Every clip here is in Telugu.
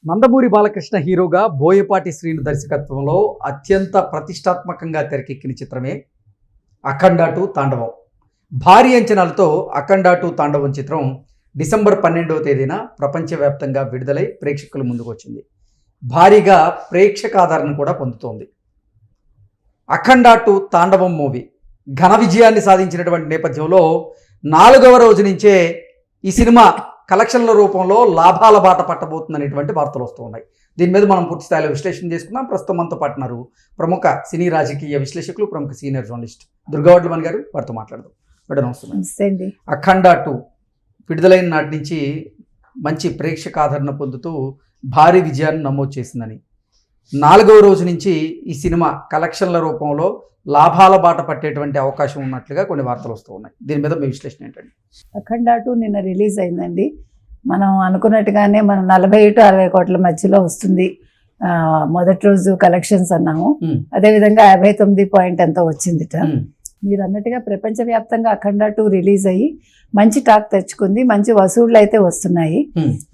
నందమూరి బాలకృష్ణ హీరోగా బోయపాటి శ్రీను దర్శకత్వంలో అత్యంత ప్రతిష్టాత్మకంగా తెరకెక్కిన చిత్రమే అఖండ 2 తాండవం. భారీ అంచనాలతో అఖండ 2 తాండవం చిత్రం డిసెంబర్ 12వ తేదీన ప్రపంచవ్యాప్తంగా విడుదలై ప్రేక్షకుల ముందుకు వచ్చింది. భారీగా ప్రేక్షకాదరణ కూడా పొందుతోంది. అఖండ 2 తాండవం మూవీ ఘన విజయాన్ని సాధించినటువంటి నేపథ్యంలో 4వ రోజు నుంచే ఈ సినిమా కలెక్షన్ల రూపంలో లాభాల బాట పట్టబోతుందనేటువంటి వార్తలు వస్తూ ఉన్నాయి. దీని మీద మనం పూర్తి స్థాయిలో విశ్లేషణ చేసుకుందాం. ప్రస్తుతం మనతో పాటున్నారు ప్రముఖ సినీ రాజకీయ విశ్లేషకులు, ప్రముఖ సీనియర్ జర్నలిస్ట్ దుర్గావడ్లమణి గారు. వారితో మాట్లాడదాం. మేడం నమస్తే. అఖండ 2 విడుదలైన నాటి నుంచి మంచి ప్రేక్షక ఆదరణ పొందుతూ భారీ విజయాన్ని నమోదు చేసిందని, 4వ రోజు నుంచి ఈ సినిమా కలెక్షన్ల రూపంలో లాభాల బాట పట్టేటువంటి అవకాశం ఉన్నట్లుగా కొన్ని వార్తలు వస్తూ ఉన్నాయి. దీని మీద మీ విశ్లేషణ ఏంటండి? అఖండ 2 నిన్న రిలీజ్ అయిందండి. మనం అనుకున్నట్టుగానే మనం 40 to 60 కోట్ల మధ్యలో వస్తుంది మొదటి రోజు కలెక్షన్స్ అన్నాము. అదేవిధంగా 59 పాయింట్ ఎంతో వచ్చిందిట. మీరు అన్నట్టుగా ప్రపంచవ్యాప్తంగా అఖండ 2 రిలీజ్ అయ్యి మంచి టాక్ తెచ్చుకుంది. మంచి వసూళ్లు అయితే వస్తున్నాయి.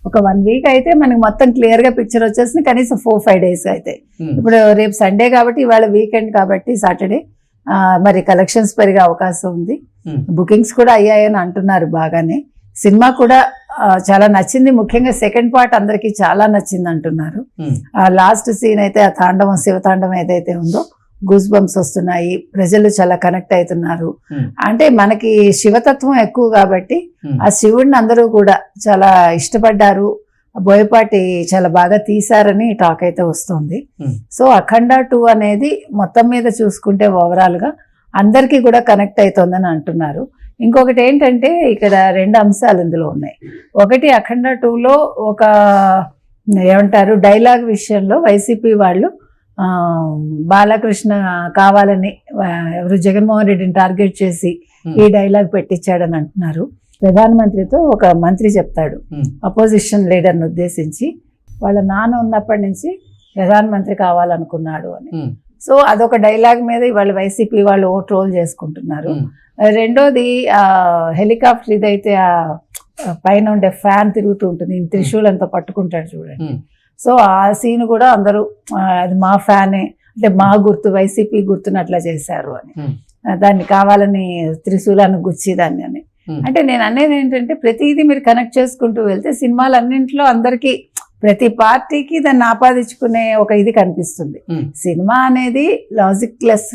ఒక 1 వీక్ అయితే మనకి మొత్తం క్లియర్ గా పిక్చర్ వచ్చేసింది. కనీసం 4-5 డేస్ అయితే. ఇప్పుడు రేపు సండే కాబట్టి, ఇవాళ వీకెండ్ కాబట్టి సాటర్డే మరి కలెక్షన్స్ పెరిగే అవకాశం ఉంది. బుకింగ్స్ కూడా అయ్యాయని అంటున్నారు. బాగానే సినిమా కూడా చాలా నచ్చింది. ముఖ్యంగా సెకండ్ పార్ట్ అందరికి చాలా నచ్చింది అంటున్నారు. లాస్ట్ సీన్ అయితే ఆ తాండవం, శివతాండవం ఏదైతే ఉందో గూస్ బంప్స్ వస్తున్నాయి. ప్రజలు చాలా కనెక్ట్ అవుతున్నారు. అంటే మనకి శివతత్వం ఎక్కువ కాబట్టి ఆ శివుడిని అందరూ కూడా చాలా ఇష్టపడ్డారు. బోయపాటి చాలా బాగా తీశారని టాక్ అయితే వస్తుంది. సో అఖండ 2 అనేది మొత్తం మీద చూసుకుంటే ఓవరాల్ గా అందరికీ కూడా కనెక్ట్ అవుతుందని అంటున్నారు. ఇంకొకటి ఏంటంటే ఇక్కడ 2 అంశాలు ఇందులో ఉన్నాయి. ఒకటి అఖండ 2లో ఒక ఏమంటారు డైలాగ్ విషయంలో వైసీపీ వాళ్ళు బాలకృష్ణ కావాలని ఎవరు జగన్మోహన్ రెడ్డిని టార్గెట్ చేసి ఈ డైలాగ్ పెట్టించాడని అంటున్నారు. ప్రధానమంత్రితో ఒక మంత్రి చెప్తాడు అపోజిషన్ లీడర్ని ఉద్దేశించి, వాళ్ళ నాన్న ఉన్నప్పటి నుంచి ప్రధానమంత్రి కావాలనుకున్నాడు అని. సో అదొక డైలాగ్ మీద ఇవాళ వైసీపీ వాళ్ళు ఓ ట్రోల్ చేసుకుంటున్నారు. రెండోది హెలికాప్టర్ ఇదైతే ఆ పైన ఉండే ఫ్యాన్ తిరుగుతూ ఉంటుంది, త్రిశూలంతో పట్టుకుంటాడు చూడండి. సో ఆ సీన్ కూడా అందరూ అది మా ఫ్యానే, అంటే మా గుర్తు, వైసీపీ గుర్తుని అట్లా చేశారు అని, దాన్ని కావాలని త్రిశూలాన్ని గుచ్చి దాన్ని అని. అంటే నేను అనేది ఏంటంటే ప్రతిదీ మీరు కనెక్ట్ చేసుకుంటూ వెళ్తే సినిమాలు అన్నింటిలో అందరికీ ప్రతి పార్టీకి దాన్ని ఆపాదించుకునే ఒక ఇది కనిపిస్తుంది. సినిమా అనేది లాజిక్ లెస్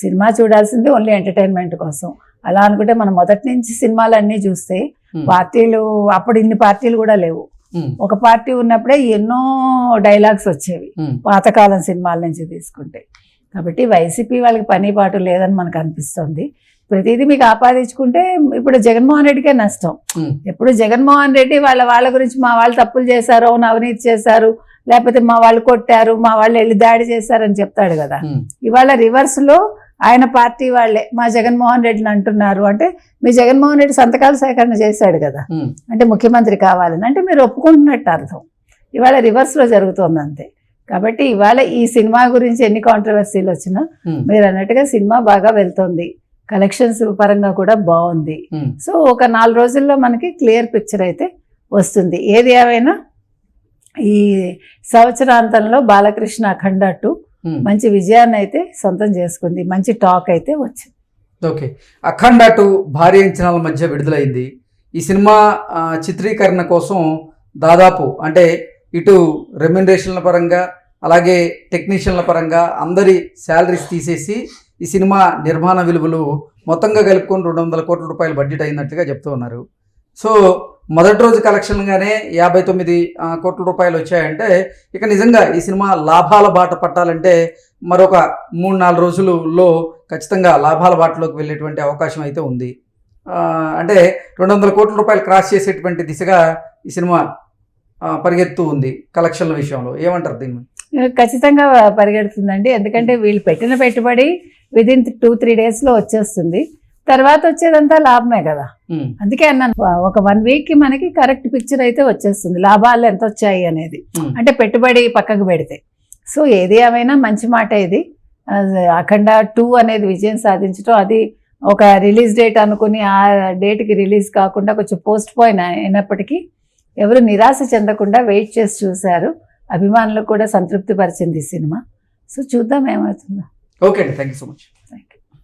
సినిమా చూడాల్సింది ఓన్లీ ఎంటర్టైన్మెంట్ కోసం. అలా అనుకుంటే మనం మొదటి నుంచి సినిమాలు అన్నీ చూస్తే పార్టీలు, అప్పుడు ఇన్ని పార్టీలు కూడా లేవు. ఒక పార్టీ ఉన్నప్పుడే ఎన్నో డైలాగ్స్ వచ్చేవి పాతకాలం సినిమాల నుంచి తీసుకుంటే. కాబట్టి వైసీపీ వాళ్ళకి పని పాటు లేదని మనకు అనిపిస్తుంది. ప్రతిదీ మీకు ఆపాదించుకుంటే ఇప్పుడు జగన్మోహన్ రెడ్డికే నష్టం. ఎప్పుడు జగన్మోహన్ రెడ్డి వాళ్ళ గురించి మా వాళ్ళు తప్పులు చేశారు, అవినీతి చేశారు, లేకపోతే మా వాళ్ళు కొట్టారు, మా వాళ్ళు వెళ్ళి దాడి చేశారని చెప్తాడు కదా. ఇవాళ రివర్స్ లో ఆయన పార్టీ వాళ్ళే మా జగన్మోహన్ రెడ్డిని అంటున్నారు. అంటే మీ జగన్మోహన్ రెడ్డి సంతకాలు సేకరణ చేశాడు కదా, అంటే ముఖ్యమంత్రి కావాలని, అంటే మీరు ఒప్పుకుంటున్నట్టు అర్థం. ఇవాళ రివర్స్ లో జరుగుతోంది అంతే. కాబట్టి ఇవాళ ఈ సినిమా గురించి ఎన్ని కాంట్రవర్సీలు వచ్చినా మీరు అన్నట్టుగా సినిమా బాగా వెళ్తోంది, కలెక్షన్స్ పరంగా కూడా బాగుంది. సో ఒక 4 రోజుల్లో మనకి క్లియర్ పిక్చర్ అయితే వస్తుంది. ఏది ఏమైనా ఈ సంవత్సరాంతంలో బాలకృష్ణ అఖండ 2 మంచి విజయాన్ని అయితే సొంతం చేసుకుంది. మంచి టాక్ అయితే వచ్చింది. ఓకే, అఖండ 2 భారీ అంచనాల మధ్య విడుదలైంది. ఈ సినిమా చిత్రీకరణ కోసం దాదాపు అంటే ఇటు రెమ్యునరేషన్ల పరంగా అలాగే టెక్నీషియన్ల పరంగా అందరి శాలరీస్ తీసేసి ఈ సినిమా నిర్మాణ విలువలు మొత్తంగా కలుపుకొని 200 కోట్ల రూపాయలు బడ్జెట్ అయినట్టుగా చెప్తూ ఉన్నారు. సో మొదటి రోజు కలెక్షన్గానే 59 కోట్ల రూపాయలు వచ్చాయంటే ఇక నిజంగా ఈ సినిమా లాభాల బాట పట్టాలంటే మరొక 3-4 రోజులలో ఖచ్చితంగా లాభాల బాటలోకి వెళ్ళేటువంటి అవకాశం అయితే ఉంది. అంటే 200 కోట్ల రూపాయలు క్రాస్ చేసేటువంటి దిశగా ఈ సినిమా పరిగెత్తు ఉంది కలెక్షన్ల విషయంలో. ఏమంటారు దీన్ని? ఖచ్చితంగా పరిగెడుతుందండి. ఎందుకంటే వీళ్ళు పెట్టిన పెట్టుబడి విదిన్ 2-3 డేస్లో వచ్చేస్తుంది. తర్వాత వచ్చేదంతా లాభమే కదా. అందుకే అన్నాను ఒక 1 వీక్కి మనకి కరెక్ట్ పిక్చర్ అయితే వచ్చేస్తుంది, లాభాలు ఎంత వచ్చాయి అనేది. అంటే పెట్టుబడి పక్కకు పెడితే. సో ఏది ఏమైనా మంచి మాట ఇది. అఖండ 2 అనేది విజయం సాధించడం, అది ఒక రిలీజ్ డేట్ అనుకుని ఆ డేట్కి రిలీజ్ కాకుండా కొంచెం పోస్ట్ పోయిన్ అయినప్పటికీ ఎవరు నిరాశ చెందకుండా వెయిట్ చేసి చూశారు. అభిమానులు కూడా సంతృప్తి పరిచింది ఈ సినిమా. సో చూద్దాం ఏమవుతుందో. ఓకే అండి, థ్యాంక్ యూ సో మచ్.